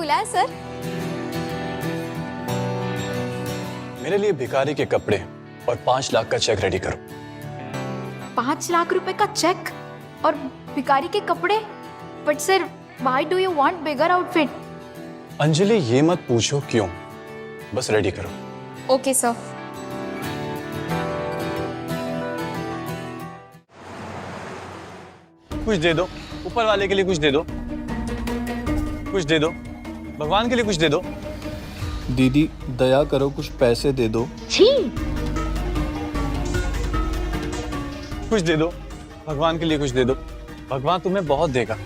बुलाया सर? मेरे लिए भिखारी के कपड़े और 5 लाख का चेक रेडी करो। 5 लाख रुपए का चेक और भिखारी के कपड़े? But sir, why do you want bigger outfit? Anjali ये मत पूछो क्यों, बस रेडी करो। Okay sir. कुछ दे दो, ऊपर वाले के लिए कुछ दे दो, कुछ दे दो, भगवान के लिए कुछ दे दो। दीदी दया करो, कुछ पैसे दे दो। कुछ दे दो, भगवान के लिए कुछ दे दो, भगवान तुम्हें बहुत देगा।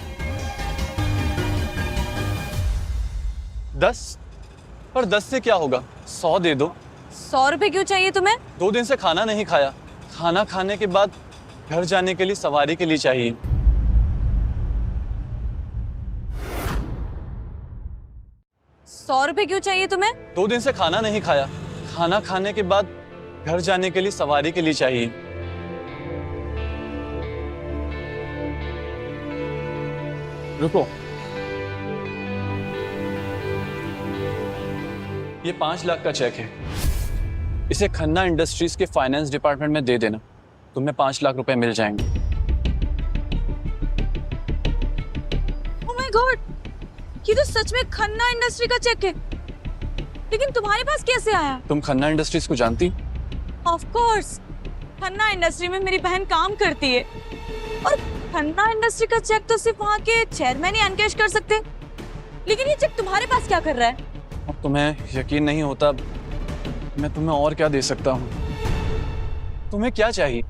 10? पर 10 से क्या होगा, 100 दे दो। 100 रुपए क्यों चाहिए तुम्हें? 2 दिन से खाना नहीं खाया, खाना खाने के बाद घर जाने के लिए सवारी के लिए चाहिए। ₹100 क्यों चाहिए तुम्हें? 2 दिन से खाना नहीं खाया, खाना खाने के बाद घर जाने के लिए सवारी के लिए चाहिए। रुको, ये 5 लाख का चेक है, इसे खन्ना इंडस्ट्रीज के फाइनेंस डिपार्टमेंट में दे देना, तुम्हें 5 लाख रुपए मिल जाएंगे। ओह माय गॉड, ये तो सच में खन्ना इंडस्ट्री का चेक है। लेकिन तुम्हारे पास कैसे आया? तुम खन्ना इंडस्ट्रीज को जानती? ऑफ कोर्स, खन्ना इंडस्ट्री में मेरी बहन काम करती है और खन्ना इंडस्ट्री का चेक तो सिर्फ वहाँ के चेयरमैन ही एनकैश कर सकते। लेकिन ये चेक तुम्हारे पास क्या कर रहा है? अब तुम्हें यकीन नहीं होता, मैं तुम्हें और क्या दे सकता हूँ? तुम्हें क्या चाहिए?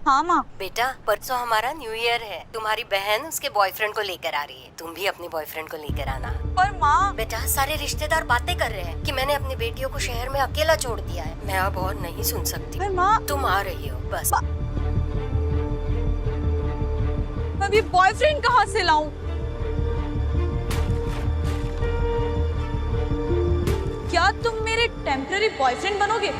हाँ माँ। बेटा, परसों हमारा न्यू ईयर है, तुम्हारी बहन उसके बॉयफ्रेंड को लेकर आ रही है, तुम भी अपने बॉयफ्रेंड को लेकर आना। पर माँ, बेटा, सारे रिश्तेदार बातें कर रहे हैं कि मैंने अपनी बेटियों को शहर में अकेला छोड़ दिया है, मैं अब और नहीं सुन सकती। पर माँ, तुम आ रही हो बस। मैं अभी बॉयफ्रेंड कहाँ से लाऊं? क्या तुम मेरे टेम्पररी बॉयफ्रेंड बनोगे?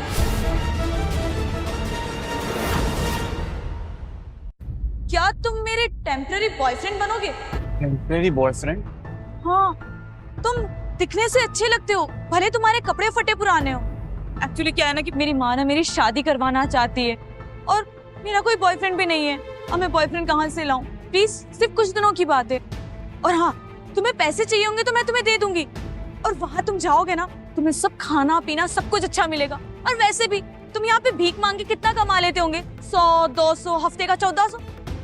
क्या तुम मेरे टेम्पररी बॉयफ्रेंड बनोगे? Temporary boyfriend? हाँ, तुम दिखने से अच्छे लगते हो, भले तुम्हारे कपड़े फटे पुराने हो। एक्चुअली क्या है ना कि मेरी माँ ना मेरी शादी करवाना चाहती है और मेरा कोई बॉयफ्रेंड भी नहीं है। अब मैं बॉयफ्रेंड कहाँ से लाऊं? प्लीज, सिर्फ कुछ दिनों की बात है। और हाँ, तुम्हें पैसे चाहिए होंगे तो मैं तुम्हें दे दूंगी, और वहां तुम जाओगे ना, तुम्हें सब खाना पीना सब कुछ अच्छा मिलेगा। और वैसे भी तुम यहाँ पे भीख मांग के कितना कमा लेते होंगे? 100, 200, हफ्ते का 1400।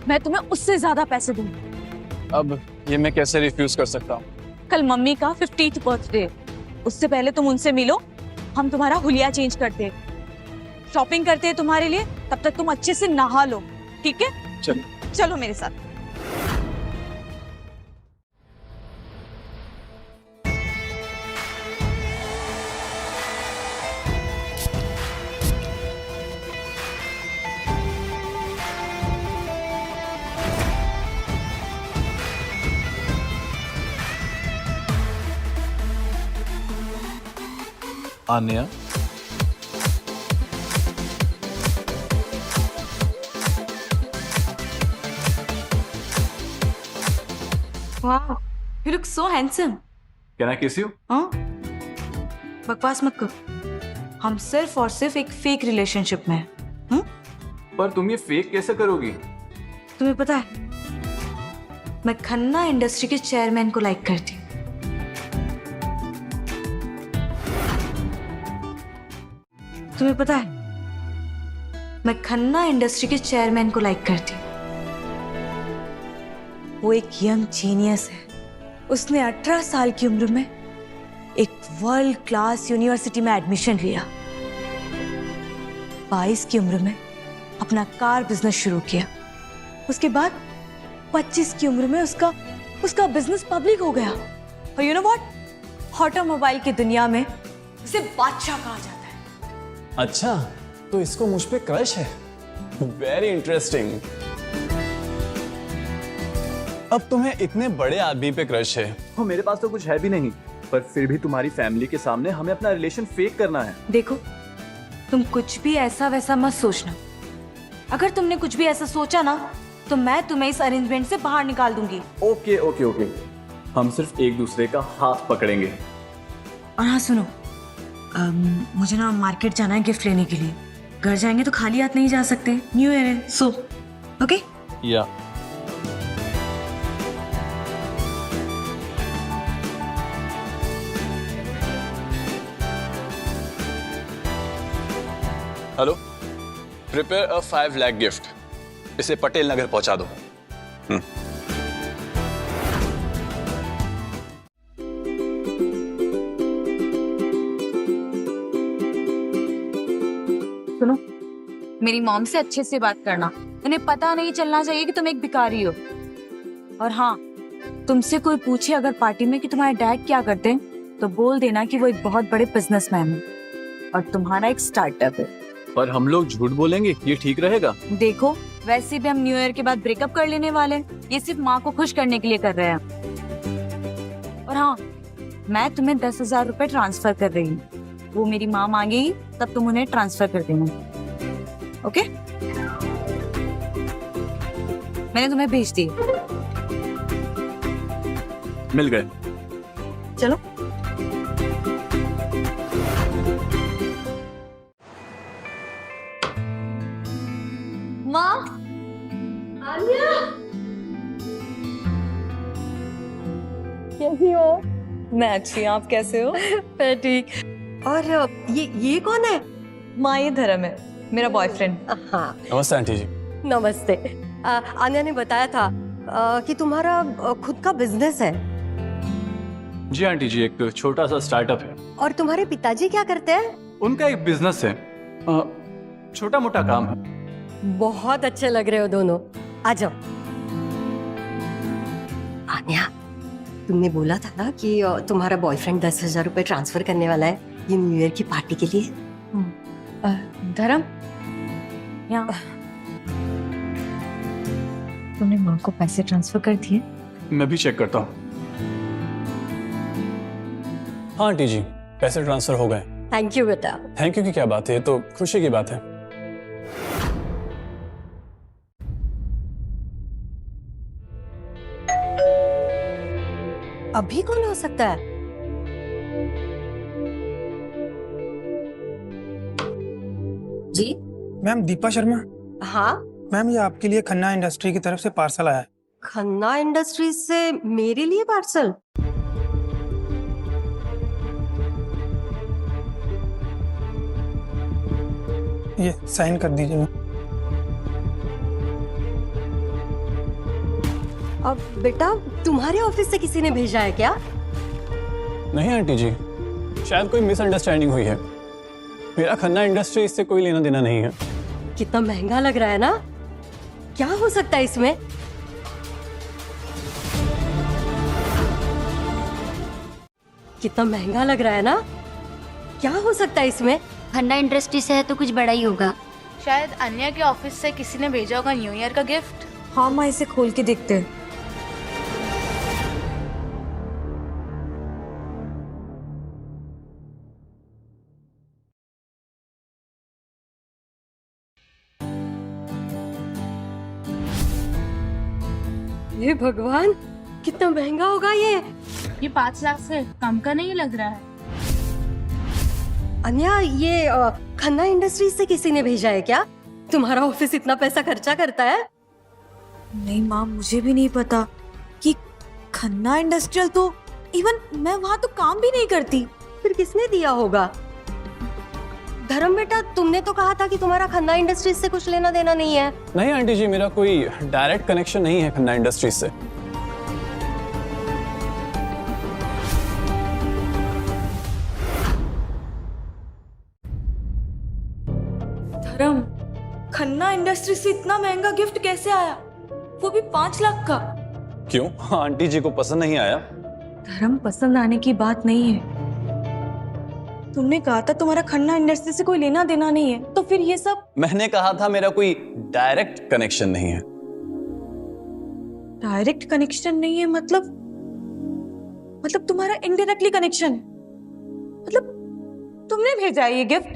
मैं तुम्हें उससे ज्यादा पैसे दूंगी। अब ये मैं कैसे रिफ्यूज कर सकता हूँ? कल मम्मी का 50th बर्थडे, उससे पहले तुम उनसे मिलो, हम तुम्हारा हुलिया चेंज करते हैं, शॉपिंग करते हैं तुम्हारे लिए, तब तक तुम अच्छे से नहा लो, ठीक है? चलो चलो मेरे साथ। आन्या, वाह, you look so handsome. Can I किस यू? हाँ? बकवास मत करो, हम सिर्फ और सिर्फ एक फेक रिलेशनशिप में हैं। पर तुम ये फेक कैसे करोगी? तुम्हें पता है, मैं खन्ना इंडस्ट्री के चेयरमैन को लाइक करती हूँ। तुम्हें पता है, मैं खन्ना इंडस्ट्री के चेयरमैन को लाइक करती हूँ। वो एक यंग जीनियस है, उसने 18 साल की उम्र में एक वर्ल्ड क्लास यूनिवर्सिटी में एडमिशन लिया, 22 की उम्र में अपना कार बिजनेस शुरू किया, उसके बाद 25 की उम्र में उसका बिजनेस पब्लिक हो गया। और यू नो व्हाट, ऑटोमोबाइल की दुनिया में उसे बादशाह कहा जाता है। अच्छा, तो इसको मुझ पे क्रश है? Very interesting. अब तुम्हें इतने बड़े आदमी पे क्रश है? हो, मेरे पास तो कुछ है भी नहीं, पर फिर भी तुम्हारी फैमिली के सामने हमें अपना रिलेशन फेक करना है। देखो, तुम कुछ भी ऐसा वैसा मत सोचना। अगर तुमने कुछ भी ऐसा सोचा ना, तो मैं तुम्हें इस अरेंजमेंट से बाहर निकाल दूंगी। ओके ओके ओके, हम सिर्फ एक दूसरे का हाथ पकड़ेंगे। और हाँ सुनो, मुझे ना मार्केट जाना है गिफ्ट लेने के लिए। घर जाएंगे तो खाली हाथ नहीं जा सकते, न्यू ईयर है। सो ओके या hello, prepare a 5 lakh gift, इसे पटेल नगर पहुंचा दो। सुनो, मेरी मॉम से अच्छे से बात करना। उन्हें पता नहीं चलना चाहिए कि तुम एक भिखारी हो। और हाँ, तुमसे कोई पूछे अगर पार्टी में कि तुम्हारे डैड क्या करते हैं, तो बोल देना कि वो एक बहुत बड़े बिजनेसमैन है और तुम्हारा एक स्टार्टअप है। पर हम लोग झूठ बोलेंगे, ये ठीक रहेगा? देखो, वैसे भी हम न्यू ईयर के बाद ब्रेकअप कर लेने वाले हैं। ये सिर्फ माँ को खुश करने के लिए कर रहे हैं। और हाँ, मैं तुम्हें 10,000 रुपए ट्रांसफर कर रही हूँ। वो मेरी माँ मांगेगी तब तुम उन्हें ट्रांसफर कर देना। ओके? मैंने तुम्हें भेज दी। मिल गए। चलो। माँ, कैसी हो? मैं अच्छी, आप कैसे हो? मैं ठीक। और ये कौन है? माँ, ये धर्म है, मेरा बॉयफ्रेंड। हाँ, नमस्ते आंटी जी। नमस्ते। आन्या ने बताया था कि तुम्हारा खुद का बिजनेस है। जी आंटी जी, एक छोटा सा स्टार्टअप है। और तुम्हारे पिताजी क्या करते हैं? उनका एक बिजनेस है, छोटा मोटा काम है। बहुत अच्छे लग रहे हो दोनों। आ जाओ। आन्या, तुमने बोला था ना कि तुम्हारा बॉयफ्रेंड 10,000 रुपए ट्रांसफर करने वाला है ये न्यू ईयर की पार्टी के लिए। धर्म, यहाँ तुमने माँ को पैसे ट्रांसफर कर दिए? मैं भी चेक करता हूँ। हाँ आंटी जी, पैसे ट्रांसफर हो गए। थैंक यू बेटा। थैंक यू की क्या बात है, ये तो खुशी की बात है। अभी कौन हो सकता है? जी मैम, दीपा शर्मा। हाँ, मैम, ये आपके लिए खन्ना इंडस्ट्री की तरफ से पार्सल आया है। खन्ना इंडस्ट्रीज से मेरे लिए पार्सल? ये साइन कर दीजिए। अब बेटा, तुम्हारे ऑफिस से किसी ने भेजा है क्या? नहीं आंटी जी, शायद कोई मिसअंडरस्टैंडिंग हुई है। मेरा खन्ना इंडस्ट्री इससे कोई लेना देना नहीं है। कितना महंगा लग रहा है ना? क्या हो सकता है इसमें? कितना महंगा लग रहा है ना? क्या हो सकता है इसमें? खन्ना इंडस्ट्री से है तो कुछ बड़ा ही होगा। शायद अन्या के ऑफिस से किसी ने भेजा होगा न्यू ईयर का गिफ्ट। हाँ माँ, इसे खोल के देखते हैं। हे भगवान, कितना महंगा होगा ये 5 लाख से कम का नहीं लग रहा है। अन्या, ये खन्ना इंडस्ट्रीज से किसी ने भेजा है क्या? तुम्हारा ऑफिस इतना पैसा खर्चा करता है? नहीं माँ, मुझे भी नहीं पता कि खन्ना इंडस्ट्रियल, तो इवन मैं वहाँ तो काम भी नहीं करती। फिर किसने दिया होगा? धर्म बेटा, तुमने तो कहा था कि तुम्हारा खन्ना इंडस्ट्रीज से कुछ लेना देना नहीं है। नहीं आंटी जी, मेरा कोई डायरेक्ट कनेक्शन नहीं है खन्ना इंडस्ट्रीज से। धर्म, खन्ना इंडस्ट्री से इतना महंगा गिफ्ट कैसे आया, वो भी 5 लाख का? क्यों, आंटी जी को पसंद नहीं आया? धर्म, पसंद आने की बात नहीं है। तुमने कहा था तुम्हारा खन्ना इंडस्ट्री से कोई लेना देना नहीं है, तो फिर ये सब? मैंने कहा था मेरा कोई डायरेक्ट कनेक्शन नहीं है। डायरेक्ट कनेक्शन नहीं है मतलब तुम्हारा इनडायरेक्टली कनेक्शन, मतलब तुमने भेजा है ये गिफ्ट।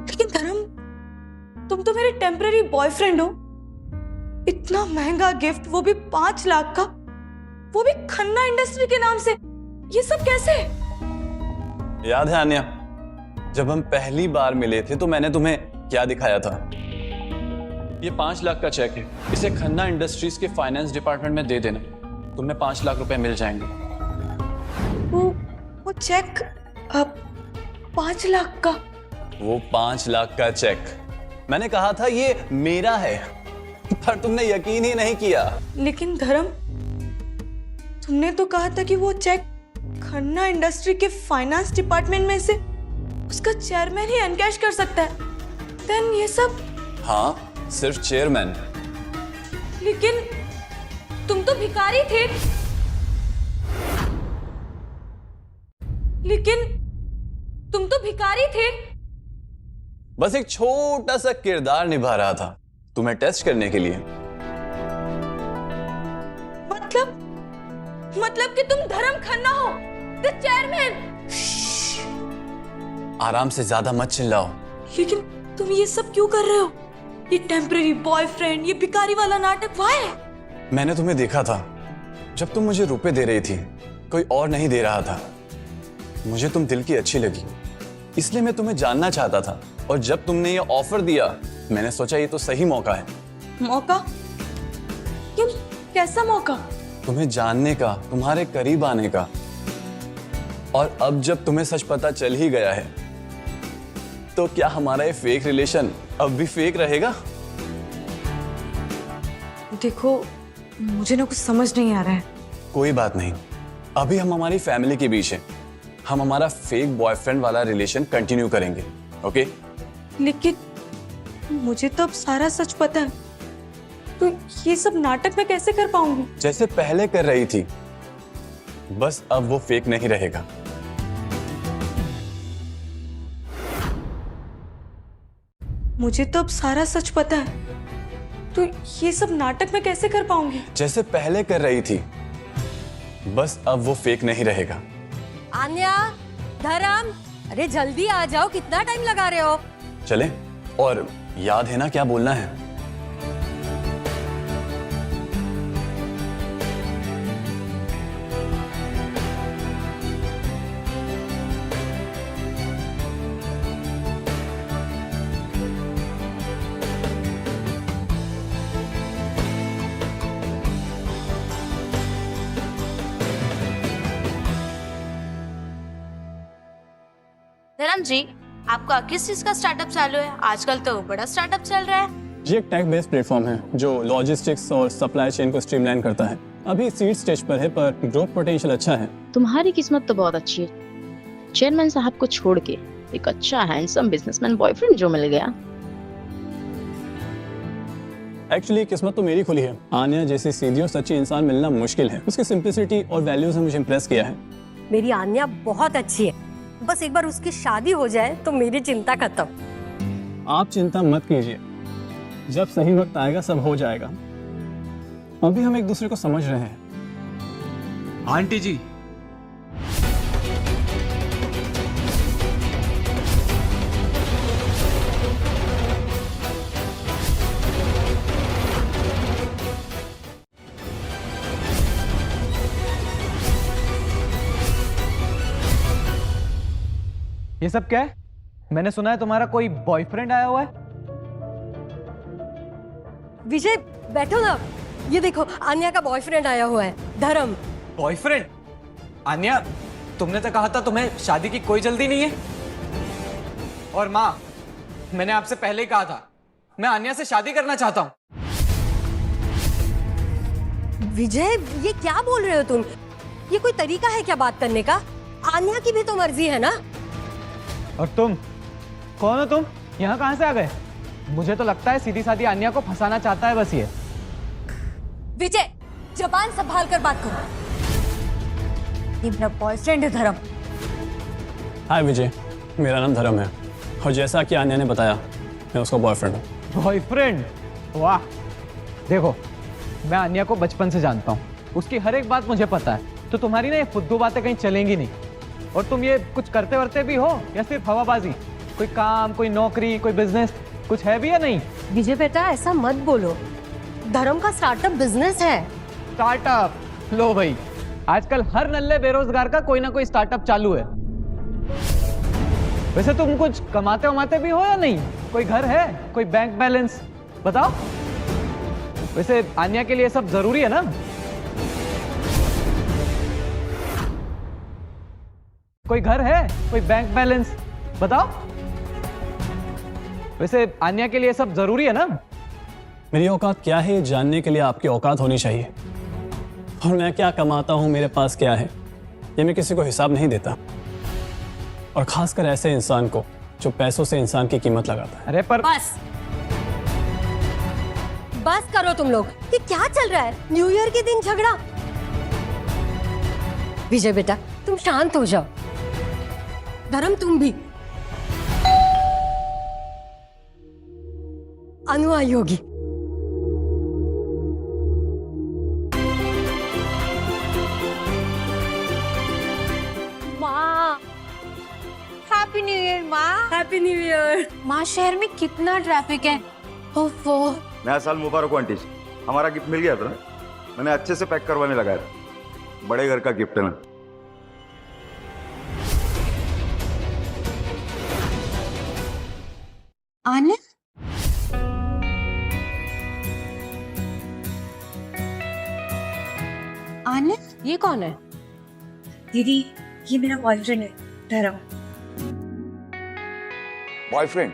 लेकिन धर्म, तुम तो मेरे टेम्पररी बॉयफ्रेंड हो। इतना महंगा गिफ्ट, वो भी 5 लाख का, वो भी खन्ना इंडस्ट्री के नाम से। ये सब कैसे? याद है आन्या, जब हम पहली बार मिले थे तो मैंने तुम्हें क्या दिखाया था? ये 5 लाख का चेक है, इसे खन्ना इंडस्ट्रीज के फाइनेंस डिपार्टमेंट में दे देना, तुम्हें 5 लाख रुपए मिल जाएंगे। वो चेक 5 लाख का? वो 5 लाख का चेक, मैंने कहा था ये मेरा है, पर तुमने यकीन ही नहीं किया। लेकिन धर्म, तुमने तो कहा था कि वो चेक खन्ना इंडस्ट्री के फाइनेंस डिपार्टमेंट में से उसका चेयरमैन ही एनकैश कर सकता है। देन ये सब? हाँ, सिर्फ चेयरमैन। लेकिन तुम तो भिखारी थे। लेकिन तुम तो भिखारी थे। बस एक छोटा सा किरदार निभा रहा था तुम्हें टेस्ट करने के लिए। मतलब कि तुम धर्म खन्ना हो, द चेयरमैन। आराम से, ज्यादा मत चिल्लाओ। लेकिन तुम ये सब क्यों कर रहे हो? ये टेम्पररी बॉयफ्रेंड, ये भिखारी वाला नाटक व्हाई? मैंने तुम्हें देखा था जब तुम मुझे रुपए दे रही थी, कोई और नहीं दे रहा था। मुझे तुम दिल की अच्छी लगी, इसलिए मैं तुम्हें जानना चाहता था, और जब तुमने ये ऑफर दिया मैंने सोचा ये तो सही मौका है। मौका? क्यों? कैसा मौका? तुम्हें जानने का, तुम्हारे करीब आने का। और अब जब तुम्हें सच पता चल ही गया है तो क्या हमारा ये फेक रिलेशन अब भी फेक रहेगा? देखो, मुझे ना कुछ समझ नहीं आ रहा है। कोई बात नहीं, अभी हम हमारी फैमिली के बीच हैं, हम हमारा फेक बॉयफ्रेंड वाला रिलेशन कंटिन्यू करेंगे, ओके? लेकिन मुझे तो अब सारा सच पता है, तो ये सब नाटक मैं कैसे कर पाऊंगी? जैसे पहले कर रही थी, बस अब वो फेक नहीं रहेगा। मुझे तो अब सारा सच पता है, तो ये सब नाटक मैं कैसे कर पाऊंगी? जैसे पहले कर रही थी, बस अब वो फेक नहीं रहेगा। आन्या, धर्म, अरे जल्दी आ जाओ, कितना टाइम लगा रहे हो? चले, और याद है ना क्या बोलना है? धर्म जी, आपका किस चीज का स्टार्टअप चालू है? आजकल तो बड़ा स्टार्टअप चल रहा है। ये एक टेक बेस्ड प्लेटफॉर्म है जो लॉजिस्टिक्स और सप्लाई चेन को स्ट्रीमलाइन करता है। अभी सीड स्टेज पर है, पर ग्रोथ पोटेंशियल अच्छा है। तुम्हारी किस्मत तो बहुत अच्छी है, चेयरमैन साहब को छोड़ के एक अच्छा हैंडसम बिजनेसमैन बॉयफ्रेंड जो मिल गया। एक्चुअली किस्मत तो मेरी खुली है। आन्या जैसी सीधी और सच्ची इंसान मिलना मुश्किल है। उसकी सिंप्लिसिटी और वैल्यूज ने मुझे इम्प्रेस किया है। मेरी आन्या बहुत अच्छी है, बस एक बार उसकी शादी हो जाए तो मेरी चिंता खत्म। आप चिंता मत कीजिए, जब सही वक्त आएगा सब हो जाएगा। अभी हम एक दूसरे को समझ रहे हैं। आंटी जी, ये सब क्या है? मैंने सुना है तुम्हारा कोई बॉयफ्रेंड आया हुआ है। विजय बैठो ना, ये देखो आन्या का बॉयफ्रेंड आया हुआ है, धर्म। बॉयफ्रेंड? आन्या, तुमने तो कहा था तुम्हें शादी की कोई जल्दी नहीं है। और माँ, मैंने आपसे पहले ही कहा था मैं आन्या से शादी करना चाहता हूँ। विजय, ये क्या बोल रहे हो तुम? ये कोई तरीका है क्या बात करने का? आन्या की भी तो मर्जी है ना। और तुम कौन हो? तुम यहाँ कहाँ से आ गए? मुझे तो लगता है सीधी सादी आन्या को फंसाना चाहता है बस ये। विजय, जबान संभाल कर बात करो। ये मेरा बॉयफ्रेंड है धर्म। हाय विजय, मेरा नाम धर्म है, और जैसा कि आन्या ने बताया मैं उसका बॉयफ्रेंड हूँ। बॉयफ्रेंड? वाह! देखो, मैं आन्या को बचपन से जानता हूँ, उसकी हर एक बात मुझे पता है। तो तुम्हारी ना ये फुद्दू बातें कहीं चलेंगी नहीं। और तुम ये कुछ करते वरते भी हो या सिर्फ हवाबाजी? कोई काम, कोई नौकरी, कोई बिजनेस? कुछ है भी या नहीं? विजय बेटा ऐसा मत बोलो, धर्म का स्टार्टअप बिजनेस है। स्टार्टअप? लो भाई, आजकल हर नल्ले बेरोजगार का कोई ना कोई स्टार्टअप चालू है। वैसे तुम कुछ कमाते वमाते भी हो या नहीं? कोई घर है, कोई बैंक बैलेंस बताओ। वैसे आन्या के लिए सब जरूरी है ना? कोई घर है, कोई बैंक बैलेंस बताओ। वैसे आन्या के लिए सब जरूरी है ना? मेरी औकात क्या है ये जानने के लिए आपकी औकात होनी चाहिए, और मैं क्या कमाता हूं, मेरे पास क्या है, ये मैं किसी को हिसाब नहीं देता, और खासकर ऐसे इंसान को जो पैसों से इंसान की कीमत लगाता है। अरे पर बस करो तुम लोग, ये क्या चल रहा है? न्यू ईयर के दिन झगड़ा। विजय बेटा तुम शांत हो जाओ, धर्म तुम भी। अनु आई होगी। माँ, हैप्पी न्यू ईयर माँ। Happy new year. माँ, शहर में कितना ट्रैफिक है। ओफो। नया साल मुबारक हो आंटी जी। हमारा गिफ्ट मिल गया था ना, मैंने अच्छे से पैक करवाने लगाया था। बड़े घर का गिफ्ट है ना। आन्या, आन्या, ये कौन है? दीदी ये मेरा बॉयफ्रेंड है धर्म। बॉयफ्रेंड?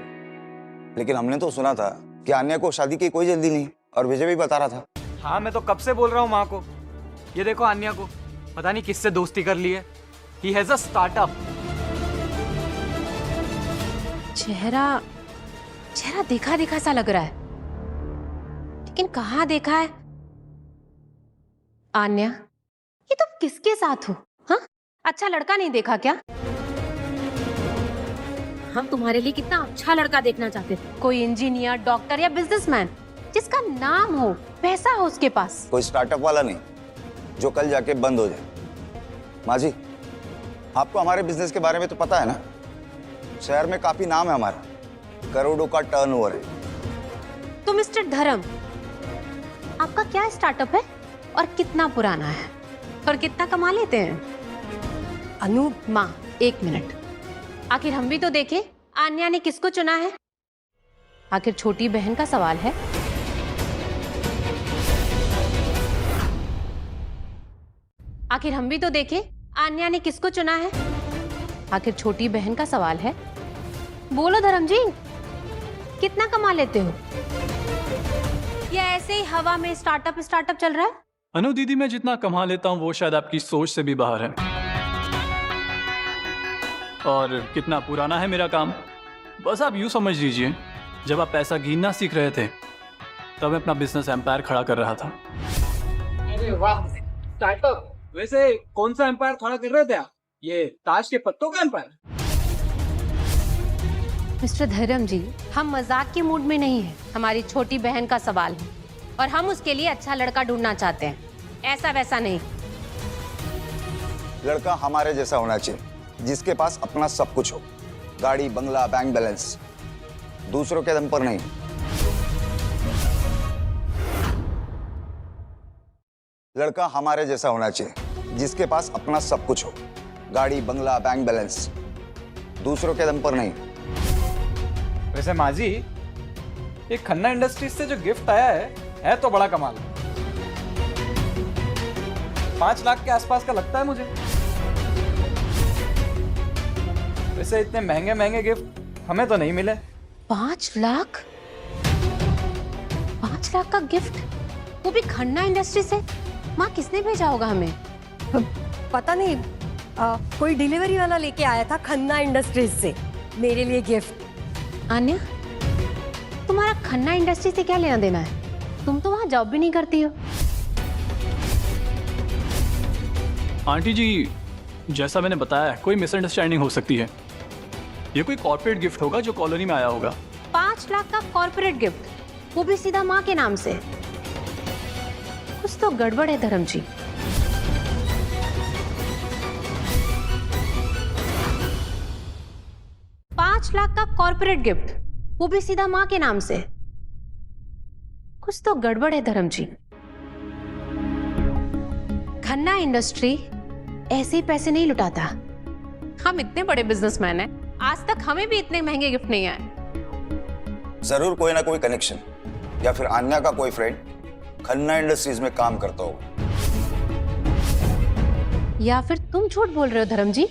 लेकिन हमने तो सुना था कि आन्या को शादी की कोई जल्दी नहीं, और विजय भी बता रहा था। हाँ, मैं तो कब से बोल रहा हूँ माँ को। ये देखो आन्या को पता नहीं किससे दोस्ती कर ली है। He has a startup. चेहरा देखा देखा सा लग रहा है, लेकिन कहाँ देखा है? आन्या, ये तुम किसके साथ हो? हाँ, अच्छा लड़का नहीं देखा क्या? हम तुम्हारे लिए कितना अच्छा लड़का देखना चाहते थे। कोई इंजीनियर, डॉक्टर या बिजनेसमैन जिसका नाम हो, पैसा हो उसके पास। कोई स्टार्टअप वाला नहीं जो कल जाके बंद हो जाए। माँ जी, आपको हमारे बिजनेस के बारे में तो पता है ना। शहर में काफी नाम है हमारा, करोड़ों का टर्नओवर है। तो मिस्टर धर्म, आपका क्या स्टार्टअप है और कितना पुराना है और कितना कमा लेते हैं? अनु माँ, एक मिनट, आखिर हम भी तो देखें आन्या ने किसको चुना है। आखिर छोटी बहन का सवाल है। आखिर हम भी तो देखें आन्या ने किसको चुना है। आखिर छोटी बहन का सवाल है। बोलो धर्म जी, कितना कमा लेते हो? या ऐसे ही हवा में स्टार्टअप चल रहा है? अनु दीदी, मैं जितना कमा लेता हूँ वो शायद आपकी सोच से भी बाहर है। और कितना पुराना है मेरा काम, बस आप यूँ समझ लीजिए, जब आप पैसा गिनना सीख रहे थे तब मैं अपना बिजनेस एम्पायर खड़ा कर रहा था। अरे वाह, स्टार्टअप! वैसे कौन सा एम्पायर खड़ा कर रहे थे आप? ये ताश के पत्तों का एम्पायर? मिस्टर धर्म जी, हम मजाक के मूड में नहीं हैं। हमारी छोटी बहन का सवाल है और हम उसके लिए अच्छा लड़का ढूंढना चाहते हैं, ऐसा वैसा नहीं। लड़का हमारे जैसा होना चाहिए, जिसके पास अपना सब कुछ हो, गाड़ी, बंगला, बैंक बैलेंस, दूसरों के दम पर नहीं। लड़का हमारे जैसा होना चाहिए, जिसके पास अपना सब कुछ हो, गाड़ी, बंगला, बैंक बैलेंस, दूसरों के दम पर नहीं। वैसे माँ जी, ये खन्ना इंडस्ट्रीज से जो गिफ्ट आया है तो बड़ा कमाल। 5 लाख के आसपास का लगता है मुझे। वैसे इतने महंगे महंगे गिफ्ट हमें तो नहीं मिले। 5 लाख? 5 लाख का गिफ्ट, वो भी खन्ना इंडस्ट्री से? माँ, किसने भेजा होगा हमें? पता नहीं, कोई डिलीवरी वाला लेके आया था खन्ना इंडस्ट्रीज से मेरे लिए गिफ्ट। आन्या, तुम्हारा खन्ना इंडस्ट्री से क्या लेना देना है? तुम तो वहां जॉब भी नहीं करती हो। आंटी जी, जैसा मैंने बताया, कोई मिसअंडरस्टैंडिंग हो सकती है। ये कोई कॉर्पोरेट गिफ्ट होगा जो कॉलोनी में आया होगा। 5 लाख का कॉर्पोरेट गिफ्ट, वो भी सीधा माँ के नाम से। कुछ तो गड़बड़ है धर्म जी। $5 लाख का कॉर्पोरेट गिफ्ट, वो भी सीधा माँ के नाम से। कुछ तो गड़बड़ है धर्म जी। खन्ना इंडस्ट्री ऐसे ही पैसे नहीं लुटाता। हम इतने बड़े बिजनेसमैन हैं, आज तक हमें भी इतने महंगे गिफ्ट नहीं आए। जरूर कोई ना कोई कनेक्शन या फिर आन्या का कोई फ्रेंड खन्ना इंडस्ट्रीज में काम करता होगा। या फिर तुम झूठ बोल रहे हो धर्म जी?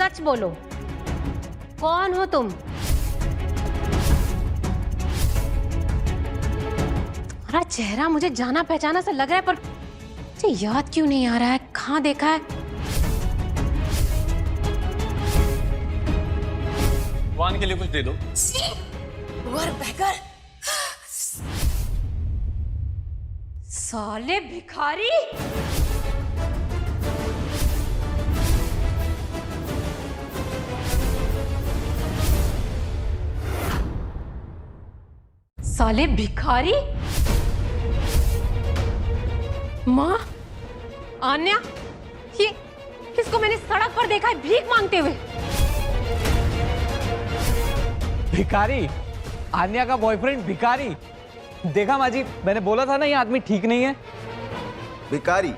सच बोलो, कौन हो तुम? तुम्हारा चेहरा मुझे जाना पहचाना सा लग रहा है, पर मुझे याद क्यों नहीं आ रहा है, कहाँ देखा है? वान के लिए कुछ दे दो। साले भिखारी! साले भिखारी! माँ, आन्या, ये किसको मैंने सड़क पर देखा है भीख मांगते हुए? भिखारी? आन्या का बॉयफ्रेंड भिखारी? देखा माँ जी, मैंने बोला था ना ये आदमी ठीक नहीं है। भिखारी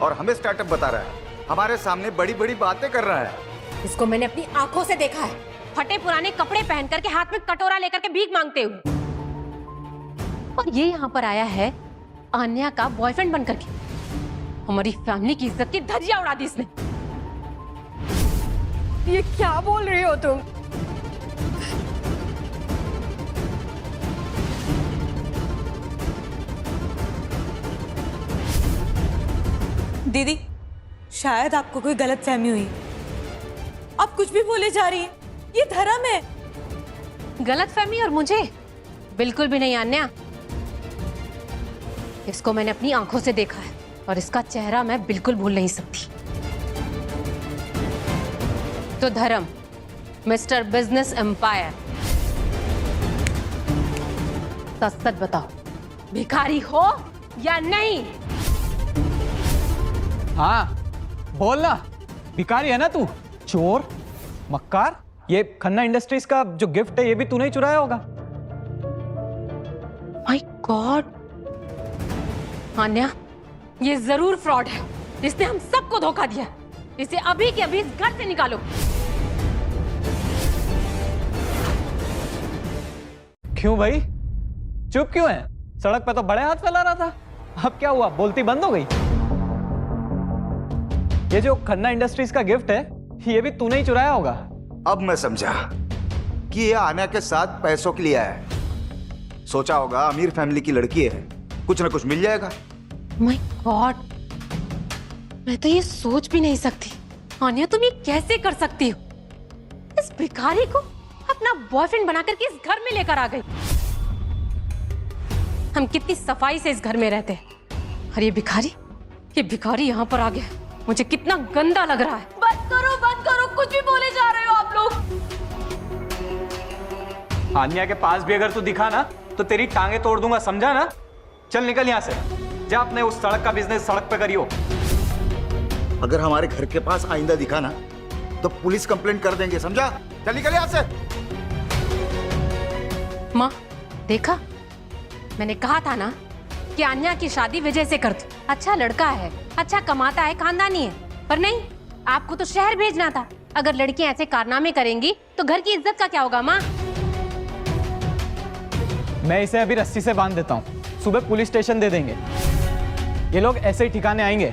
और हमें स्टार्टअप बता रहा है, हमारे सामने बड़ी बड़ी बातें कर रहा है। इसको मैंने अपनी आंखों से देखा है, फटे पुराने कपड़े पहन करके हाथ में कटोरा लेकर के भीख मांगते हुए। और ये यहाँ पर आया है आन्या का बॉयफ्रेंड बनकर के। हमारी फैमिली की इज्जत की धज्जियां उड़ा दी इसने। ये क्या बोल रही हो तुम? दीदी, शायद आपको कोई गलत फहमी हुई। आप कुछ भी बोले जा रही हैं। ये धर्म है। गलतफहमी और मुझे बिल्कुल भी नहीं आन्या। इसको मैंने अपनी आंखों से देखा है और इसका चेहरा मैं बिल्कुल भूल नहीं सकती। तो धर्म, मिस्टर बिजनेस एम्पायर, सच सच बताओ, भिखारी हो या नहीं? हाँ, बोलना। भिखारी है ना तू? चोर, मक्कार। ये खन्ना इंडस्ट्रीज का जो गिफ्ट है ये भी तूने ही चुराया होगा। माय गॉड, आन्या, ये जरूर फ्रॉड है। इसने हम सबको धोखा दिया। इसे अभी के अभी इस घर से निकालो। क्यों भाई, चुप क्यों है? सड़क पे तो बड़े हाथ फैला रहा था, अब क्या हुआ? बोलती बंद हो गई? ये जो खन्ना इंडस्ट्रीज का गिफ्ट है ये भी तूने ही चुराया होगा। अब मैं समझा कि ये आन्या के साथ पैसों के लिए आया है। सोचा होगा अमीर फैमिली की लड़की है, कुछ ना कुछ मिल जाएगा। माय गॉड, मैं तो ये सोच भी नहीं सकती। आन्या, तुम ये कैसे कर सकती हो? इस भिखारी को अपना बॉयफ्रेंड बना करके इस घर में लेकर आ गई। हम कितनी सफाई से इस घर में रहते हैं और ये भिखारी यहाँ पर आ गया। मुझे कितना गंदा लग रहा है। बंद करो, कुछ भी बोले जा रहे हो आप लोग। आन्या के पास भी अगर तू दिखा ना तो तेरी टांगे तोड़ दूंगा, समझा ना? चल निकल यहाँ से, जा अपने उस सड़क का बिजनेस सड़क पे करियो। अगर हमारे घर के पास आइंदा दिखा ना तो पुलिस कंप्लेंट कर देंगे, समझा? चल निकल यहाँ से। माँ, देखा, मैंने कहा था ना कि आन्या की शादी विजय से कर दो। अच्छा लड़का है, अच्छा कमाता है, खानदानी है, पर नहीं, आपको तो शहर भेजना था। अगर लड़कियां ऐसे कारनामे करेंगी तो घर की इज्जत का क्या होगा माँ? मैं इसे अभी रस्सी से बांध देता हूँ, सुबह पुलिस स्टेशन दे देंगे। ये लोग ऐसे ही ठिकाने आएंगे।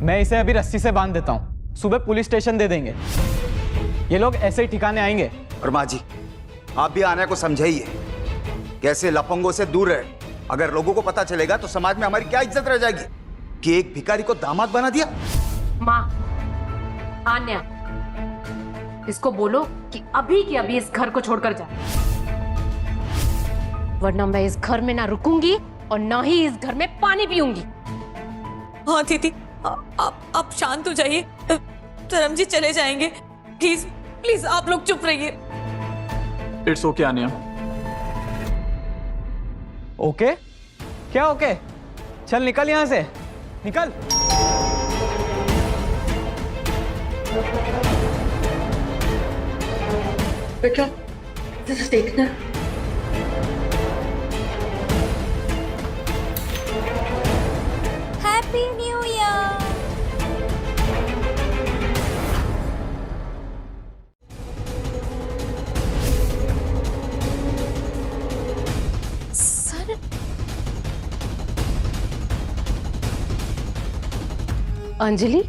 मैं इसे अभी रस्सी से बांध देता हूँ, सुबह पुलिस स्टेशन दे देंगे। ये लोग ऐसे ही ठिकाने आएंगे। और माँ जी, आप भी आन्या को समझाइए, कैसे लफंगों से दूर रहे। अगर लोगों को पता चलेगा तो समाज में हमारी क्या इज्जत रह जाएगी कि एक भिखारी को दामाद बना दिया। माँ, आन्या, इसको बोलो कि अभी के अभी इस घर को छोड़कर जाए, वरना मैं इस घर में ना रुकूंगी और ना ही इस घर में पानी पीऊंगी। हाँ दीदी, आप शांत हो जाइए। धर्म जी चले जाएंगे। प्लीज प्लीज आप लोग चुप रहिए। It's okay Anya. ओके? क्या ओके? चल निकल यहाँ से, निकल। बेटा देखना। Happy new year. Sir Anjali,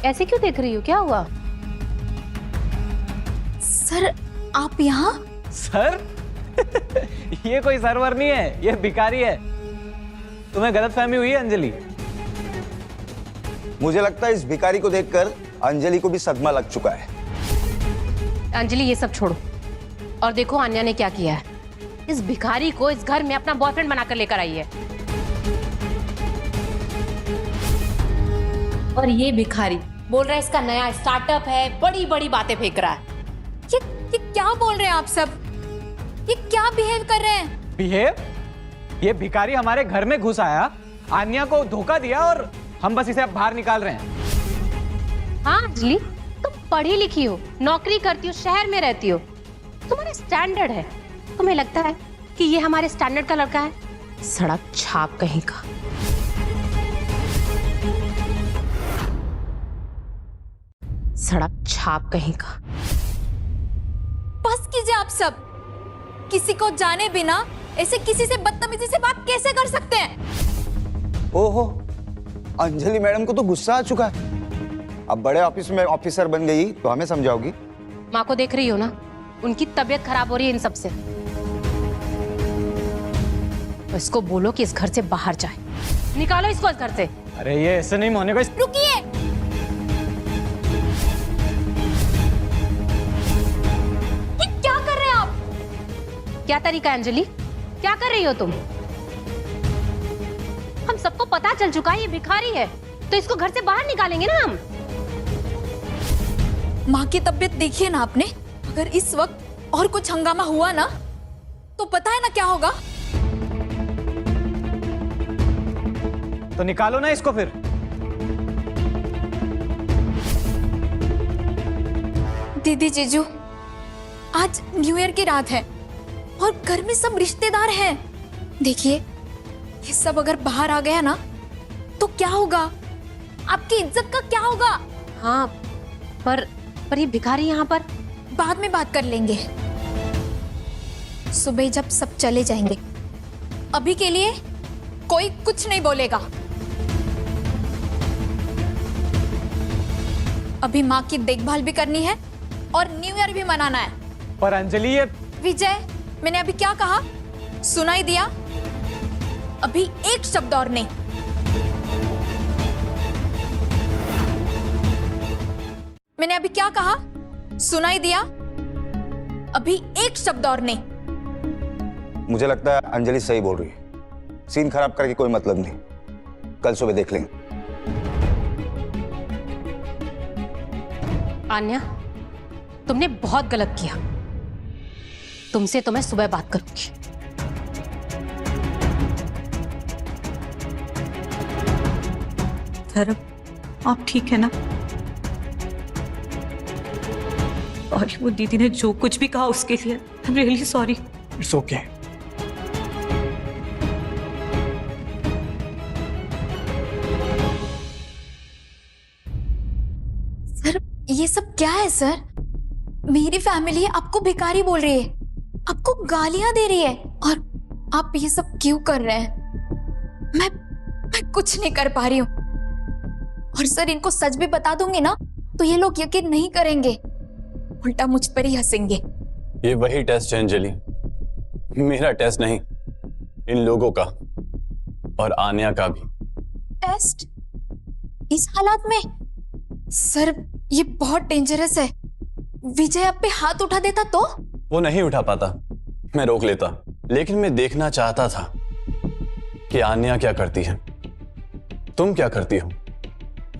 ऐसे क्यों देख रही हो? क्या हुआ? सर आप यहाँ? सर ये कोई सर्वर नहीं है, ये भिखारी है। तुम्हें गलतफहमी हुई है अंजलि। मुझे लगता है इस भिखारी को देखकर अंजलि को भी सदमा लग चुका है। अंजलि ये सब छोड़ो और देखो आन्या ने क्या किया है। इस भिखारी को इस घर में अपना बॉयफ्रेंड बनाकर लेकर आई है। और ये भिखारी बोल रहा है इसका नया स्टार्टअप है, बड़ी बड़ी बातें फेंक रहा है। ये क्या बोल रहे हैं आप सब? ये क्या बिहेव कर रहे हैं? बिहेव? ये भिखारी हमारे घर में घुस आया, आन्या को धोखा दिया और हम बस इसे अब बाहर निकाल रहे हैं। हाँ अंजलि, तुम पढ़ी लिखी हो, नौकरी करती हो, शहर में रहती हो, तुम्हारे स्टैंडर्ड है। तुम्हें लगता है कि ये हमारे स्टैंडर्ड का लड़का है? सड़क छाप कहीं का। सड़क छाप कहीं का। बस कीजिए आप सब। किसी को जाने बिना ऐसे किसी से बदतमीजी से बात कैसे कर सकते हैं? ओहो, अंजलि मैडम को तो गुस्सा आ चुका है। अब बड़े ऑफिस में ऑफिसर बन गई तो हमें समझाओगी? माँ को देख रही हो ना, उनकी तबीयत खराब हो रही है इन सब से। तो इसको बोलो कि इस घर से बाहर जाए। निकालो इसको इस घर से। अरे ये ऐसे नहीं होने का। रुकिए। क्या कर रहे हैं आप? क्या तरीका है अंजलि? क्या कर रही हो तुम? हम सबको पता चल चुका है ये भिखारी है, तो इसको घर से बाहर निकालेंगे ना हम। माँ की तबीयत देखिए ना आपने। अगर इस वक्त और कुछ हंगामा हुआ ना तो पता है ना क्या होगा? तो निकालो ना इसको फिर। दीदी जीजू, आज न्यू ईयर की रात है और घर में सब रिश्तेदार हैं। देखिए, ये सब अगर बाहर आ गया ना तो क्या होगा? आपकी इज्जत का क्या होगा? हाँ, पर ये भिखारी यहाँ पर। बाद में बात कर लेंगे, सुबह जब सब चले जाएंगे। अभी के लिए कोई कुछ नहीं बोलेगा। अभी माँ की देखभाल भी करनी है और न्यू ईयर भी मनाना है। पर अंजलि ये विजय, मैंने अभी क्या कहा सुनाई दिया? अभी एक शब्द और नहीं। मैंने अभी क्या कहा सुनाई दिया? अभी एक शब्द और नहीं। मुझे लगता है अंजलि सही बोल रही है। सीन खराब करके कोई मतलब नहीं, कल सुबह देख लेंगे। आन्या, तुमने बहुत गलत किया। तुमसे तो मैं सुबह बात करूंगी। धर्म, आप ठीक है ना? और वो दीदी ने जो कुछ भी कहा उसके लिए I am really sorry. It's okay. Sir, ये सब क्या है सर? मेरी फैमिली आपको भिखारी बोल रही है, आपको गालियां दे रही है और आप ये सब क्यों कर रहे हैं? मैं कुछ नहीं कर पा रही हूँ। और सर, इनको सच भी बता दूंगी ना तो ये लोग यकीन नहीं करेंगे, उल्टा मुझ पर ही हंसेंगे। ये वही टेस्ट है अंजलि, मेरा टेस्ट नहीं, इन लोगों का और आन्या का भी। टेस्ट? इस हालात में? सर, ये बहुत डेंजरस है। विजय आप पे हाथ उठा देता तो? वो नहीं उठा पाता, मैं रोक लेता, लेकिन मैं देखना चाहता था कि आन्या क्या करती है, तुम क्या करती हो,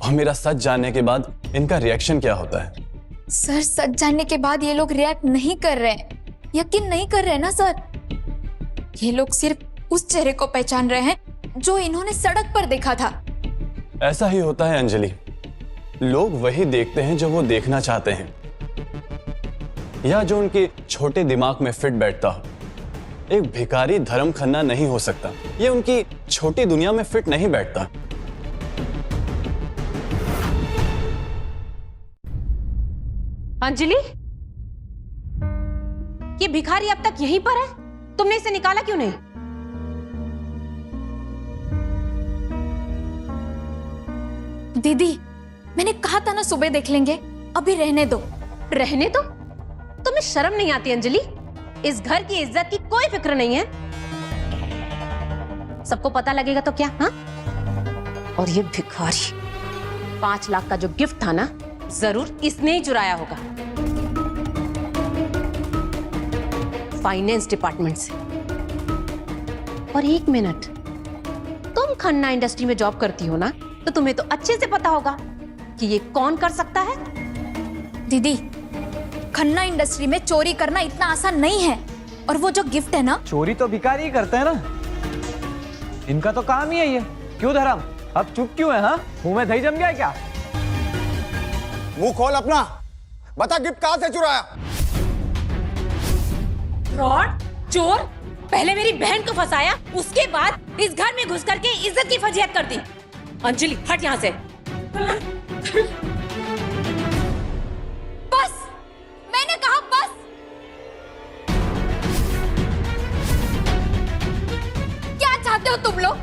और मेरा सच जानने के बाद इनका रिएक्शन क्या होता है। सर, सच जानने के बाद ये लोग रिएक्ट नहीं कर रहे हैं, यकीन नहीं कर रहे हैं ना सर। ये लोग सिर्फ उस चेहरे को पहचान रहे हैं जो इन्होंने सड़क पर देखा था। ऐसा ही होता है अंजलि, लोग वही देखते हैं जो वो देखना चाहते हैं या जो उनके छोटे दिमाग में फिट बैठता हो। एक भिखारी धर्म खन्ना नहीं हो सकता, ये उनकी छोटी दुनिया में फिट नहीं बैठता। अंजलि, ये भिखारी अब तक यहीं पर है, तुमने इसे निकाला क्यों नहीं? दीदी, मैंने कहा था ना सुबह देख लेंगे, अभी रहने दो। रहने दो? तुम्हें शर्म नहीं आती अंजलि? इस घर की इज्जत की कोई फिक्र नहीं है। सबको पता लगेगा तो क्या? हाँ? और ये भिखारी 5 लाख का जो गिफ्ट था ना, जरूर इसने ही चुराया होगा फाइनेंस डिपार्टमेंट से। और 1 मिनट, तुम खन्ना इंडस्ट्री में जॉब करती हो ना, तो तुम्हें तो अच्छे से पता होगा कि ये कौन कर सकता है। दीदी, खन्ना इंडस्ट्री में चोरी करना इतना आसान नहीं है। और वो जो गिफ्ट है ना, चोरी तो भिखारी ही करते हैं ना, इनका तो काम ही है ये। क्यों धर्म, अब चुप क्यों है? हाँ, मुंह में दही जम गया है क्या? मुंह खोल अपना, बता गिफ्ट कहां से चुराया? फ्रॉड, चोर, पहले मेरी बहन को फंसाया, उसके बाद इस घर में घुस करके इज्जत की फजीहत कर दी। अंजलि, हट यहाँ से। बस, मैंने कहा बस। क्या चाहते हो तुम लोग?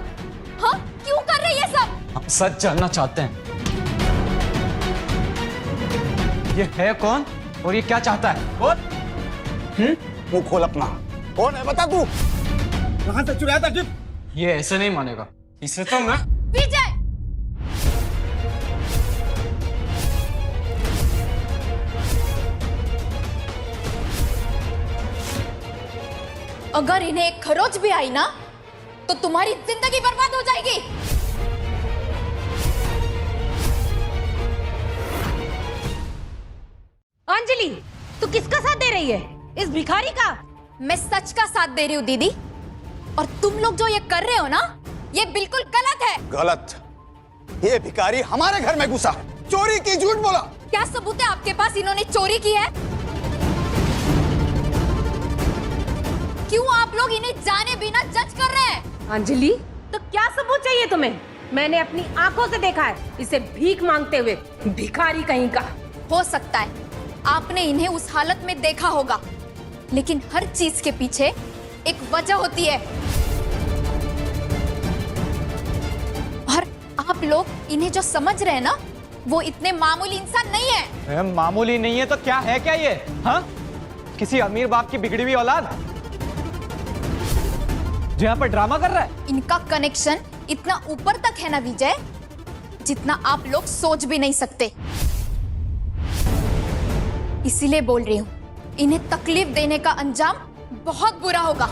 हाँ, क्यों कर रहे ये सब? हम सच जानना चाहते हैं, ये है कौन और ये क्या चाहता है? कौन? मुंह खोल अपना, कौन है बता तू? कहां से चुराया था गिफ्ट? ये ऐसे नहीं मानेगा, इसे तो मैं। विजय, अगर इन्हें एक खरोच भी आई ना, तो तुम्हारी जिंदगी बर्बाद हो जाएगी। अंजलि, तू किसका साथ दे रही है? इस भिखारी का? मैं सच का साथ दे रही हूँ दीदी, और तुम लोग जो ये कर रहे हो ना, ये बिल्कुल गलत है। गलत? ये भिखारी हमारे घर में घुसा, चोरी की, झूठ बोला। क्या सबूत है आपके पास इन्होंने चोरी की है? क्यों आप लोग इन्हें जाने बिना जज कर रहे हैं? अंजलि, तो क्या सबूत चाहिए तुम्हें? मैंने अपनी आंखों से देखा है इसे भीख मांगते हुए, भिखारी कहीं का। हो सकता है आपने इन्हें उस हालत में देखा होगा, लेकिन हर चीज के पीछे एक वजह होती है। और आप लोग इन्हें जो समझ रहे हैं ना, वो इतने मामूली इंसान नहीं है। मामूली नहीं है तो क्या है? क्या ये? हाँ, किसी अमीर बाप की बिगड़ी हुई औलाद जो यहाँ पर ड्रामा कर रहा है। इनका कनेक्शन इतना ऊपर तक है ना विजय, जितना आप लोग सोच भी नहीं सकते। इसीलिए बोल रही हूँ, इन्हें तकलीफ देने का अंजाम बहुत बुरा होगा।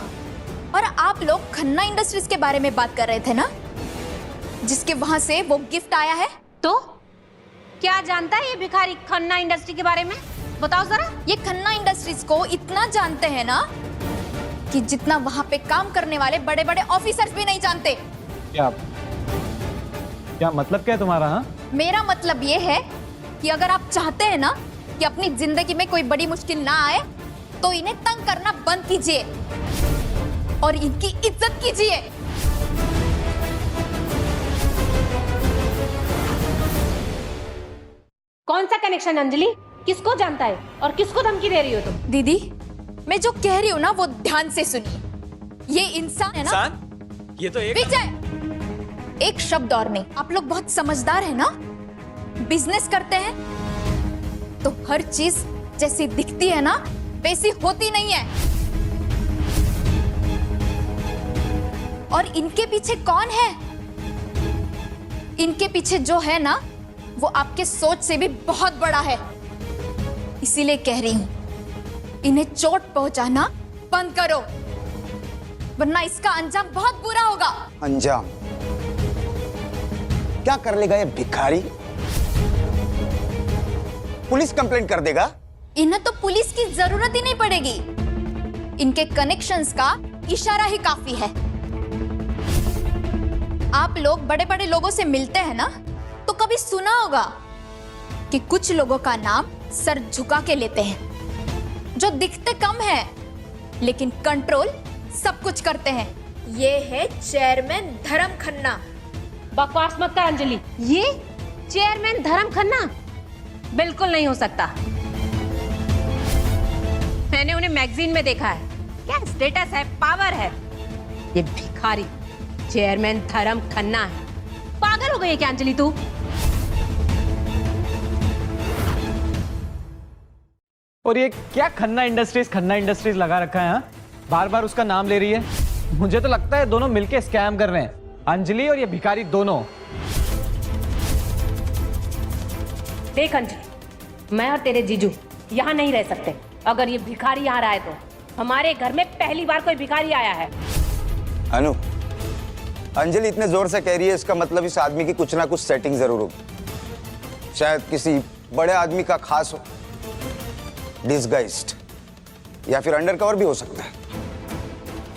और आप लोग खन्ना इंडस्ट्रीज के बारे में बात कर रहे थे ना, जिसके वहां से वो गिफ्ट आया है। तो क्या जानता है ये भिखारी खन्ना इंडस्ट्री के बारे में? बताओ जरा। ये खन्ना इंडस्ट्रीज को इतना जानते हैं ना, कि जितना वहां पे काम करने वाले बड़े बड़े ऑफिसर्स भी नहीं जानते। क्या मतलब क्या है तुम्हारा? हाँ, मेरा मतलब ये है कि अगर आप चाहते हैं ना कि अपनी जिंदगी में कोई बड़ी मुश्किल ना आए, तो इन्हें तंग करना बंद कीजिए और इनकी इज्जत कीजिए। कौन सा कनेक्शन अंजलि? किसको जानता है और किसको धमकी दे रही हो तुम? दीदी, मैं जो कह रही हूँ ना, वो ध्यान से सुनिए। ये इंसान है ना, इंसान? ये तो एक विजय, एक शब्द और नहीं। आप लोग बहुत समझदार है ना, बिजनेस करते हैं तो हर चीज जैसी दिखती है ना, वैसी होती नहीं है। और इनके पीछे कौन है? इनके पीछे जो है ना, वो आपके सोच से भी बहुत बड़ा है। इसीलिए कह रही हूं, इन्हें चोट पहुंचाना बंद करो, वरना इसका अंजाम बहुत बुरा होगा। अंजाम? क्या कर लेगा ये भिखारी? पुलिस कंप्लेंट कर देगा? इन्हें तो पुलिस की जरूरत ही नहीं पड़ेगी। इनके कनेक्शंस का इशारा ही काफी है। आप लोग बड़े बड़े लोगों से मिलते हैं ना, तो कभी सुना होगा कि कुछ लोगों का नाम सर झुका के लेते हैं, जो दिखते कम है लेकिन कंट्रोल सब कुछ करते हैं। ये है चेयरमैन धर्म खन्ना। बकवास मत कर अंजलि, ये चेयरमैन धर्म खन्ना बिल्कुल नहीं हो सकता। मैंने उन्हें मैगजीन में देखा है। क्या स्टेटस है, पावर है। ये भिखारी चेयरमैन धर्म खन्ना है। पागल हो गई है क्या अंजलि तू? और ये क्या खन्ना इंडस्ट्रीज लगा रखा है? बार बार उसका नाम ले रही है। मुझे तो लगता है दोनों मिलके स्कैम कर रहे हैं, अंजलि और ये भिखारी दोनों। देख अंजलि, मैं और तेरे जीजू यहाँ नहीं रह सकते। अगर ये भिखारी यहाँ रहा है तो हमारे घर में पहली बार कोई भिखारी आया है। अनु, अंजलि इतने जोर से कह रही है, इसका मतलब इस आदमी की कुछ ना कुछ सेटिंग जरूर होगी। शायद किसी बड़े आदमी का खास हो, डिसगाइज्ड, या फिर अंडरकवर भी हो सकता है।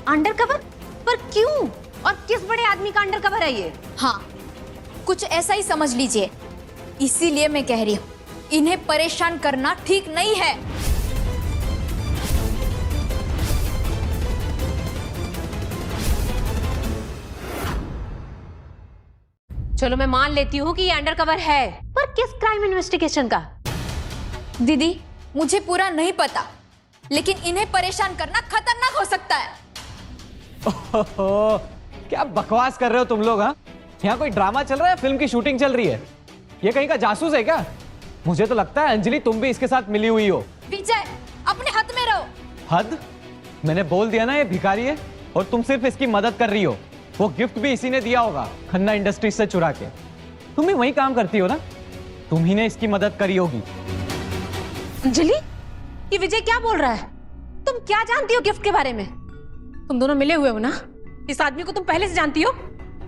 अंडरकवर? पर क्यों और किस बड़े आदमी का अंडरकवर है ये? हाँ, कुछ ऐसा ही समझ लीजिए। इसीलिए मैं कह रही हूँ, इन्हें परेशान करना ठीक नहीं है। चलो मैं मान लेती हूँ कि ये अंडरकवर है, पर किस क्राइम इन्वेस्टिगेशन का? दीदी, मुझे पूरा नहीं पता, लेकिन इन्हें परेशान करना खतरनाक हो सकता है। ओहो, क्या बकवास कर रहे हो तुम लोग? हाँ, यहाँ कोई ड्रामा चल रहा है, फिल्म की शूटिंग चल रही है? ये कहीं का जासूस है क्या? मुझे तो लगता है अंजलि तुम भी इसके साथ मिली हुई हो। विजय, अपने हद में रहो। हद? मैंने बोल दिया ना ये भिखारी है, और तुम सिर्फ इसकी मदद कर रही हो। वो गिफ्ट भी इसी ने दिया होगा, खन्ना इंडस्ट्रीज से चुरा के। तुम भी वही काम करती हो ना, तुम ही ने इसकी मदद करी होगी। अंजलि, ये विजय क्या बोल रहा है? तुम क्या जानती हो गिफ्ट के बारे में? तुम दोनों मिले हुए हो ना? इस आदमी को तुम पहले से जानती हो?